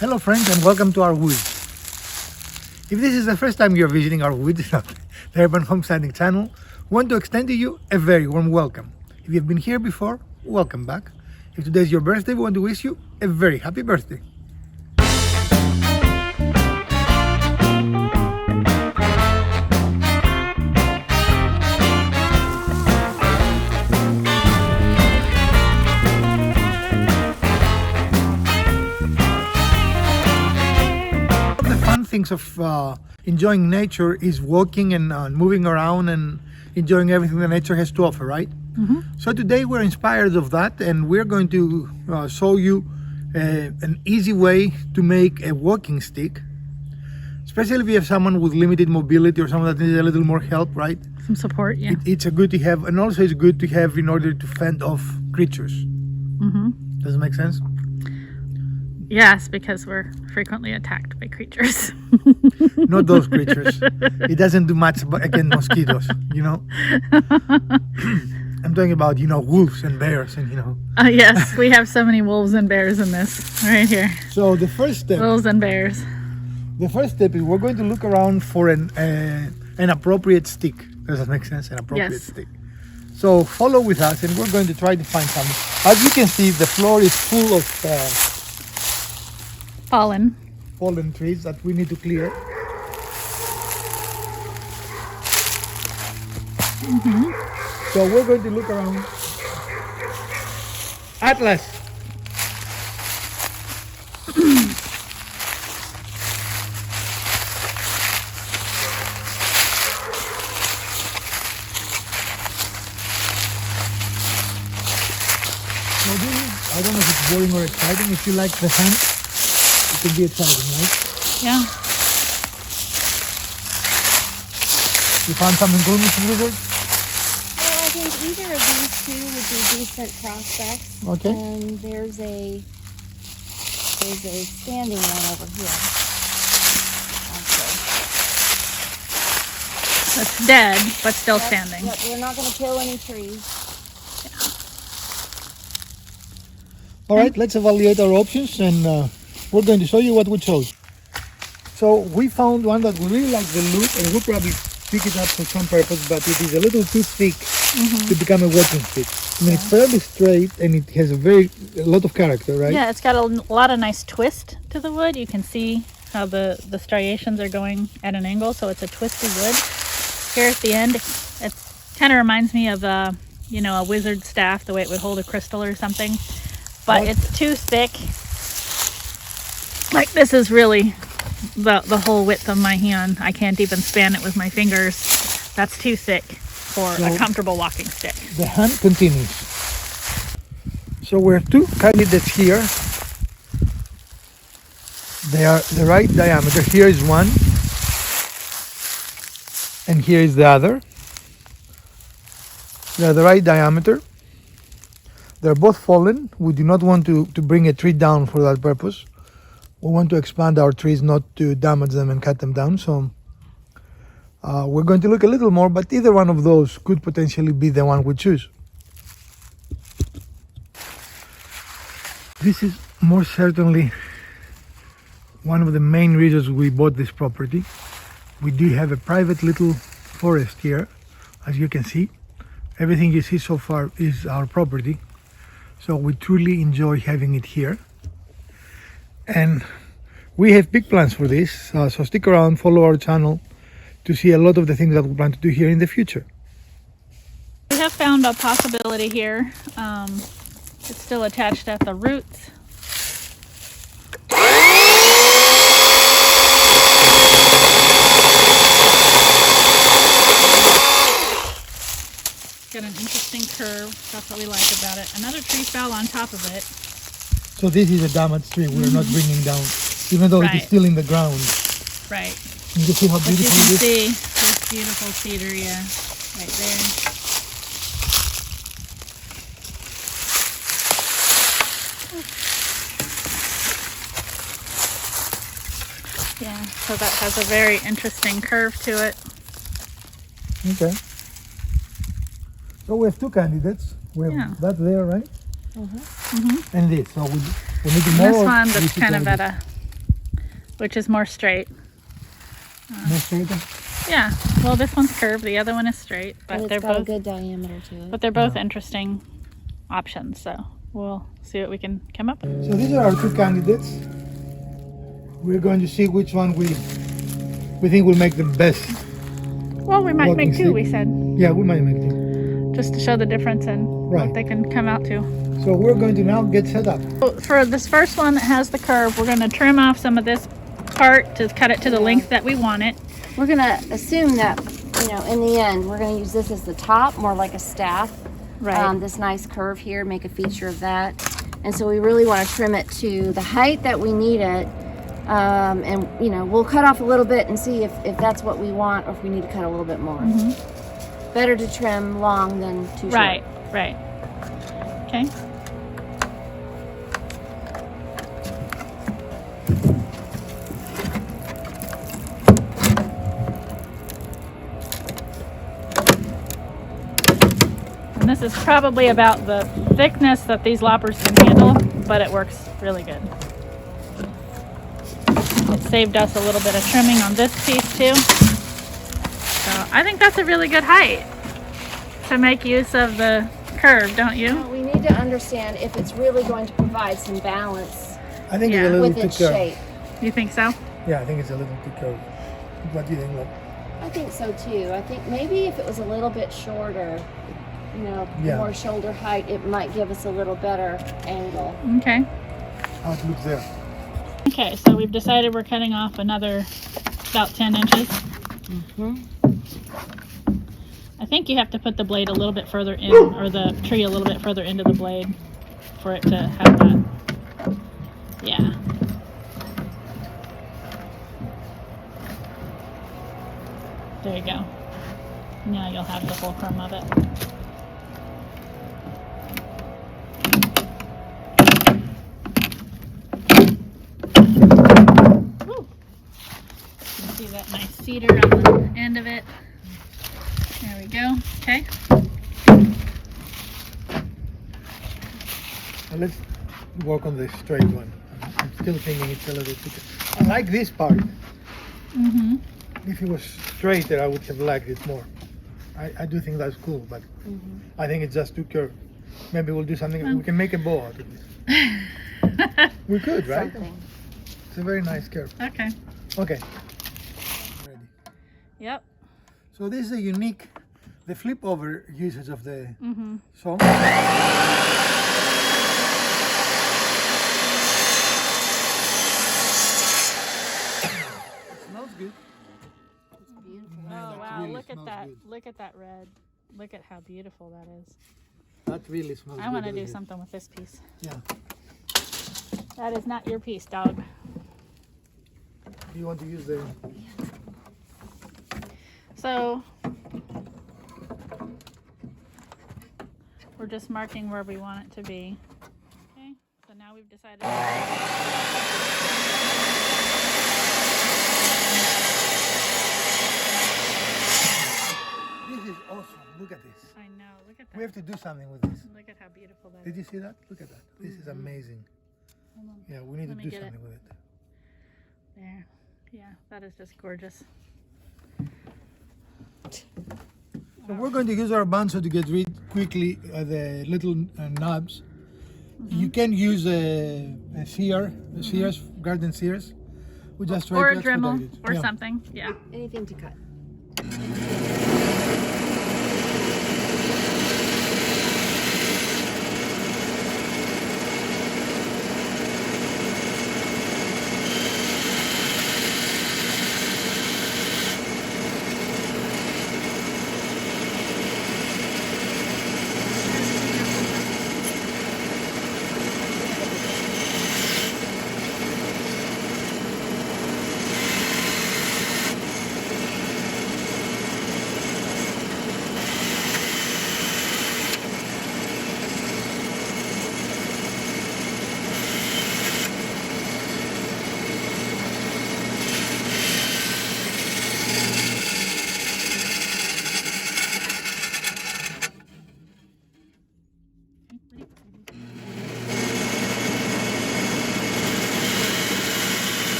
Hello friends and welcome to our woods. If this is the first time you're visiting our woods, the Urban Homesteading channel, we want to extend to you a very warm welcome. If you've been here before, welcome back. If today is your birthday, we want to wish you a very happy birthday. Things of enjoying nature is walking and moving around and enjoying everything that nature has to offer, right? Mm-hmm. So today we're inspired of that, and we're going to show you an easy way to make a walking stick, especially if you have someone with limited mobility or someone that needs a little more help, right? Some support, yeah. It's a good to have, and also it's good to have in order to fend off creatures. Mm-hmm. Does it make sense? Yes, because we're frequently attacked by creatures. Not those creatures. It doesn't do much against mosquitoes, you know. I'm talking about, wolves and bears and, Yes, we have so many wolves and bears in this right here. So the first step. Wolves and bears. The first step is we're going to look around for an appropriate stick. Does that make sense? An appropriate stick. So follow with us, and we're going to try to find something. As you can see, the floor is full of fallen trees that we need to clear. Mm-hmm. So we're going to look around. Atlas. So this is, I don't know if it's boring or exciting. If you like the hunt, it can be exciting, right? Yeah. You found something cool, Mr. Wizard? Well, I think either of these two would be decent prospects. Okay. And there's a standing one over here. It's dead, but still standing. Yep, we're not going to kill any trees. All right, let's evaluate our options, and we're going to show you what we chose. So we found one that we really like the look, and we'll probably pick it up for some purpose, but it is a little too thick to become a walking stick. I mean, it's fairly straight, and it has a lot of character, right? Yeah, it's got a lot of nice twist to the wood. You can see how the striations are going at an angle, so it's a twisted wood. Here at the end, it kind of reminds me of a wizard staff, the way it would hold a crystal or something. But it's too thick. Like, this is really the whole width of my hand. I can't even span it with my fingers. That's too thick for a comfortable walking stick. The hunt continues. So we have two candidates here. They are the right diameter. Here is one, and here is the other. They are the right diameter. They're both fallen. We do not want to bring a tree down for that purpose. We want to expand our trees, not to damage them and cut them down. So we're going to look a little more, but either one of those could potentially be the one we choose. This is most certainly one of the main reasons we bought this property. We do have a private little forest here, as you can see. Everything you see so far is our property. So we truly enjoy having it here. And we have big plans for this, so stick around, follow our channel to see a lot of the things that we plan to do here in the future. We have found a possibility here. It's still attached at the roots. Got an interesting curve. That's what we like about it. Another tree fell on top of it. So this is a damaged tree we're not bringing down, even though it is still in the ground. Right. You can see how beautiful it is? You can see this beautiful cedar, yeah, right there. Yeah, so that has a very interesting curve to it. Okay. So we have two candidates. We have that there, right? And this. So we need to This more. one that's kind of at which is more straight. More straight? Yeah. Well, this one's curved. The other one is straight, but And it's they're got a both good diameter to it. but they're both interesting options. So we'll see what we can come up with. So these are our two candidates. We're going to see which one we think will make the best. Well, we might Walking make two. stick. We said Yeah, we might make two. just to show the difference in Right. what they can come out to. So we're going to now get set up. So for this first one that has the curve, we're going to trim off some of this part to cut it to the length that we want it. We're gonna assume that, you know, in the end, we're gonna use this as the top, more like a staff. Right. This nice curve here, make a feature of that. And so we really want to trim it to the height that we need it. And, you know, we'll cut off a little bit and see if that's what we want or if we need to cut a little bit more. Better to trim long than too short. Right. Right. Okay. And this is probably about the thickness that these loppers can handle, but it works really good. It saved us a little bit of trimming on this piece too. So I think that's a really good height to make use of the curve, don't you? Now, we need to understand if it's really going to provide some balance I think Yeah. it's a little with too its curved. shape. You think so? Yeah, I think it's a little too curved. What do you think, Look? I think so too. I think maybe if it was a little bit shorter, you know, Yeah. more shoulder height, it might give us a little better angle. Okay. How it looks there. Okay, so we've decided we're cutting off another about 10 inches. I think you have to put the blade a little bit further in, or the tree a little bit further into the blade for it to have that. Yeah. There you go. Now you'll have the fulcrum of it. Woo. You can see that nice cedar on the end of it. There we go. Okay. Now let's work on the straight one. I'm still thinking it's a little too curved. I like this part. Mm-hmm. If it was straighter, I would have liked it more. I do think that's cool, but I think it's just too curved. Maybe we'll do something. We can make a bow out of this. We could, right? Something. It's a very nice curve. Okay. Okay. Ready. Yep. So this is a unique, the flip over usage of the song. It smells good. It's beautiful. Man, Oh that wow! really Look at smells that! good. Look at that red! Look at how beautiful that is. That really smells I good. want to do doesn't it? something with this piece. Yeah. That is not your piece, dog. Do you want to use the? So we're just marking where we want it to be. Okay. So now we've decided. This is awesome. Look at this. I know. Look at We that. have to do something with this. Look at how beautiful that Did is. you see that? Look at that. This is amazing. Hold on. Yeah, we need Let to me do get something with it. There. Yeah, that is just gorgeous. So we're going to use our bandsaw to get rid quickly of the little knobs. You can use a shears, garden shears. We just try Or to a Dremel expedite it. or Yeah. something. Yeah. Anything to cut.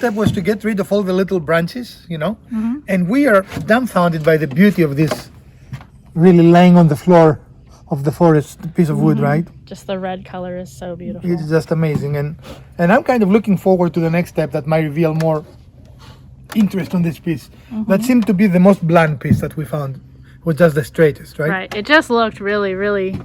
step was to get rid of all the little branches, you know, and we are dumbfounded by the beauty of this really laying on the floor of the forest piece of wood, right? Just the red color is so beautiful. It's just amazing, and I'm kind of looking forward to the next step that might reveal more interest on this piece. That seemed to be the most bland piece that we found, was just the straightest, right? Right. It just looked really, really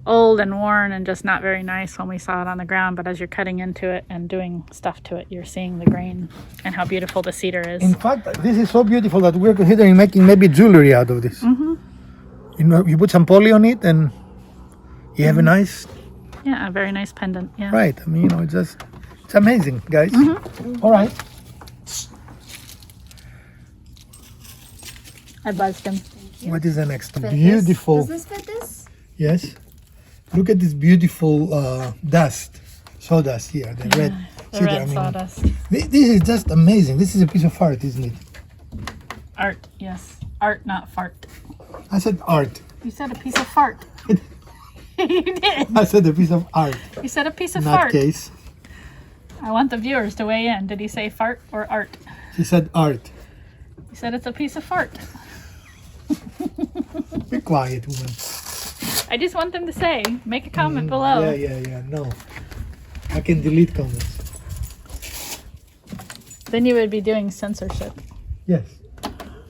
old and worn and just not very nice when we saw it on the ground. But as you're cutting into it and doing stuff to it, you're seeing the grain and how beautiful the cedar is. In fact, this is so beautiful that we're considering making maybe jewelry out of this. You know, you put some poly on it and you have a nice, Yeah, a very nice pendant. Yeah. right. I mean, you know, it's amazing, guys. All right. I buzzed him. What is the next one? Fit Beautiful. This. Does this fit this? Yes. Look at this beautiful dust, sawdust here, the red. The See red there, I mean, sawdust. this is just amazing. This is a piece of art, isn't it? Art, yes. Art, not fart. I said art. You said a piece of fart. You did. I said a piece of art. You said a piece of In that fart. case, I want the viewers to weigh in. Did he say fart or art? she said art. He said it's a piece of fart. Be quiet, woman. I just want them to say. Make a comment below. Yeah. No. I can delete comments. Then you would be doing censorship. Yes.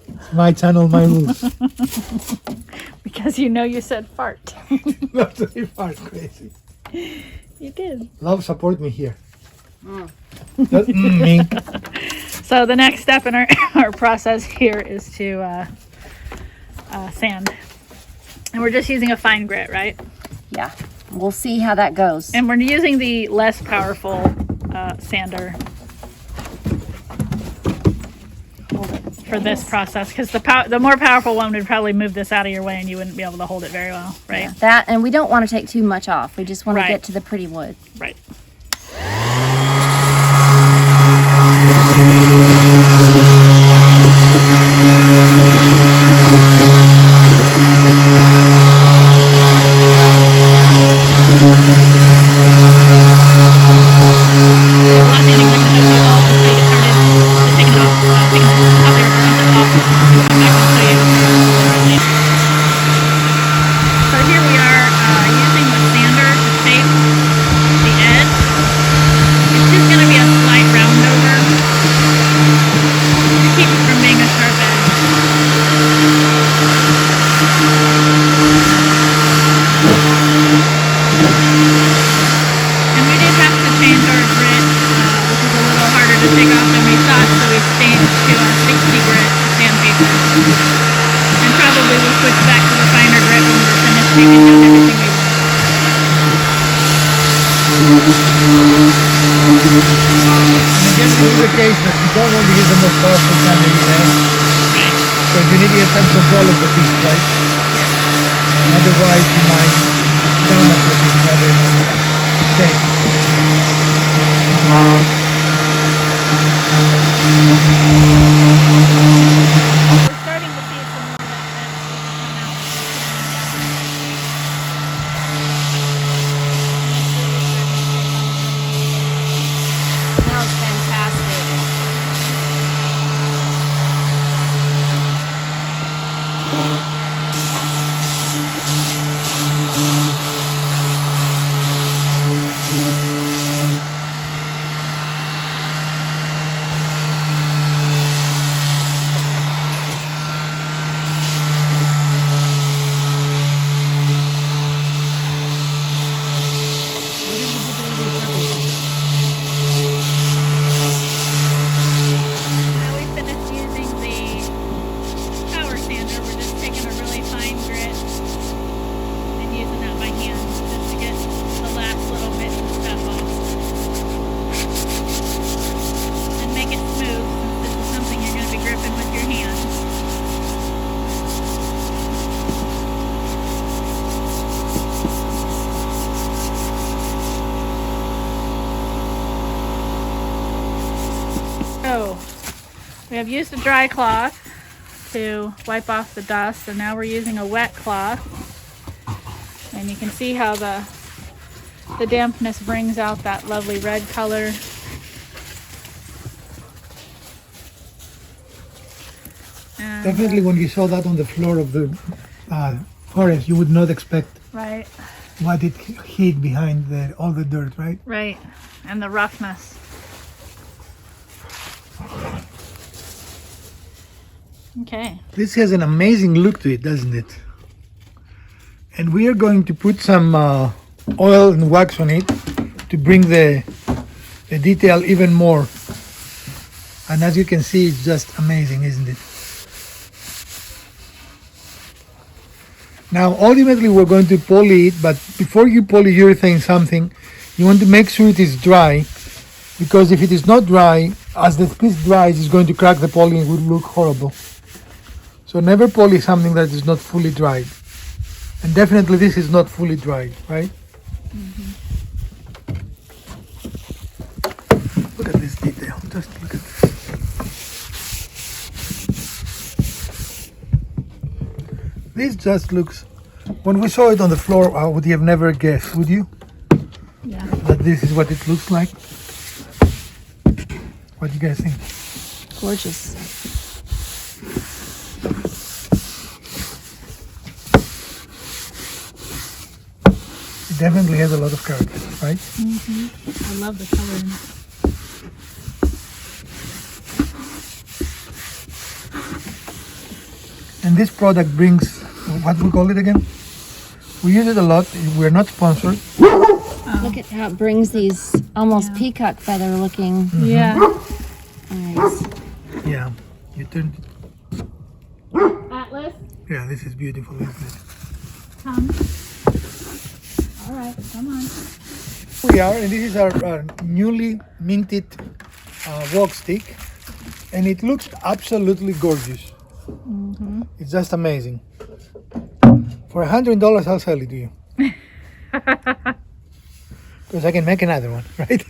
It's my channel, my rules. Because you know you said fart. Not very far crazy. You did. Love, support me here. Just, me. So the next step in our process here is to sand. And we're just using a fine grit, right? Yeah. We'll see how that goes. And we're using the less powerful sander for this process, because the more powerful one would probably move this out of your way and you wouldn't be able to hold it very well, right? Yeah, that, and we don't want to take too much off. We just want Right. to get to the pretty wood. Right. So here we are using the sander to shape the edge. It's just going to be a slight round over to keep it from being a sharp edge. And we did have to change our grit, which is a little harder to take off than we thought, so we changed to a 60 grit sandpaper. And probably we'll switch back to the finer grit when we're finished taking down everything we want. And again, this is the case that you don't want to use the most powerful sander you have. So you need to get some control of the piece, right? Otherwise, you might damage the piece rather than save. We're starting to see some more of that Smells fantastic. Now we finished using the power sander. We're just taking a really fine grit and using that by hand just to get the last little bit and stuff off. And make it smooth, since this is something you're going to be gripping with your hands. So, we have used a dry cloth to wipe off the dust, and now we're using a wet cloth. And you can see how the dampness brings out that lovely red color. And, Definitely when you saw that on the floor of the forest, you would not expect right, what it hid behind all the dirt, right? right. And the roughness. Okay. This has an amazing look to it, doesn't it? And we are going to put some oil and wax on it to bring the detail even more. And as you can see, it's just amazing, isn't it? Now, ultimately, we're going to poly it, but before you polyurethane something, you want to make sure it is dry, because if it is not dry, as the piece dries, it's going to crack the poly and it will look horrible. So never poly something that is not fully dried. And definitely this is not fully dried, right? Look at this detail, just look at this. This just looks, when we saw it on the floor, I would have never guessed, would you? Yeah. That this is what it looks like? What do you guys think? Gorgeous. It definitely has a lot of character, right? I love the coloring. And this product brings, what we call it again? We use it a lot. We're not sponsored. Look at how it brings these almost peacock feather looking Yeah. eyes. Yeah, you turn. Atlas, Yeah, this is beautiful, isn't it? come. All right, come on. We are, and this is our newly minted rock stick, and it looks absolutely gorgeous. It's just amazing. For $100, I'll sell it to you. Because I can make another one, right?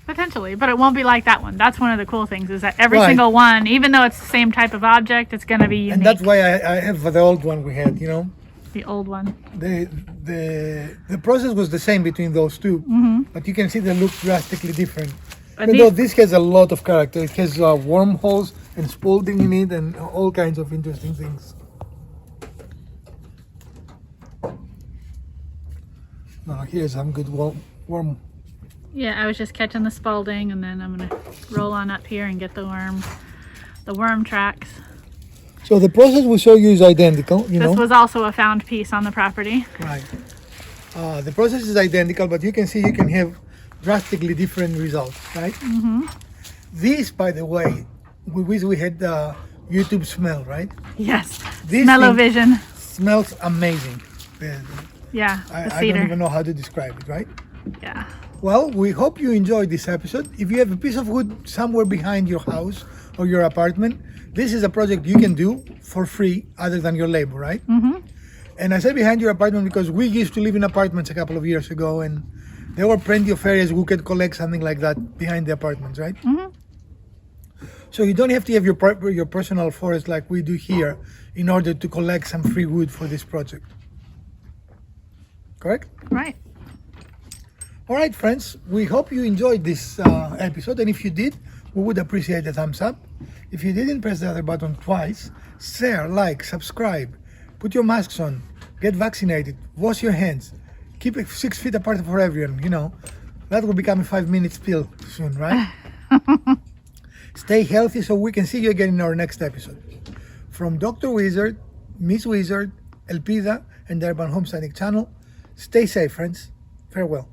Potentially, but it won't be like that one. That's one of the cool things, is that every Right. single one, even though it's the same type of object, it's going to be unique. And that's why I have the old one we had, you know. The old one. The process was the same between those two, but you can see they look drastically different. But Even though these- this has a lot of character, it has wormholes and spalding in it and all kinds of interesting things. Now here's some good worm. Yeah, I was just catching the spalding, and then I'm going to roll on up here and get the worm tracks. So the process we show you is identical, you This know. was also a found piece on the property. Right. The process is identical, but you can see you can have drastically different results, right? This, by the way, we wish we had YouTube smell, right? Yes. This Smell-o-vision. Smells amazing. Yeah, the I don't cedar. even know how to describe it, right? Yeah. Well, we hope you enjoyed this episode. If you have a piece of wood somewhere behind your house or your apartment, this is a project you can do for free other than your labor, right? And I say behind your apartment because we used to live in apartments a couple of years ago, and there were plenty of areas we could collect something like that behind the apartments, right? So you don't have to have your personal forest like we do here in order to collect some free wood for this project. Correct? Right. All right, friends, we hope you enjoyed this episode, and if you did, we would appreciate a thumbs up. If you didn't, press the other button twice. Share, like, subscribe, put your masks on, get vaccinated, wash your hands, keep it 6 feet apart for everyone, you know. That will become a 5-minute spill soon, right? Stay healthy so we can see you again in our next episode. From Dr. Wizard, Miss Wizard, Elpida, and the Urban Homesteading channel, stay safe, friends. Farewell.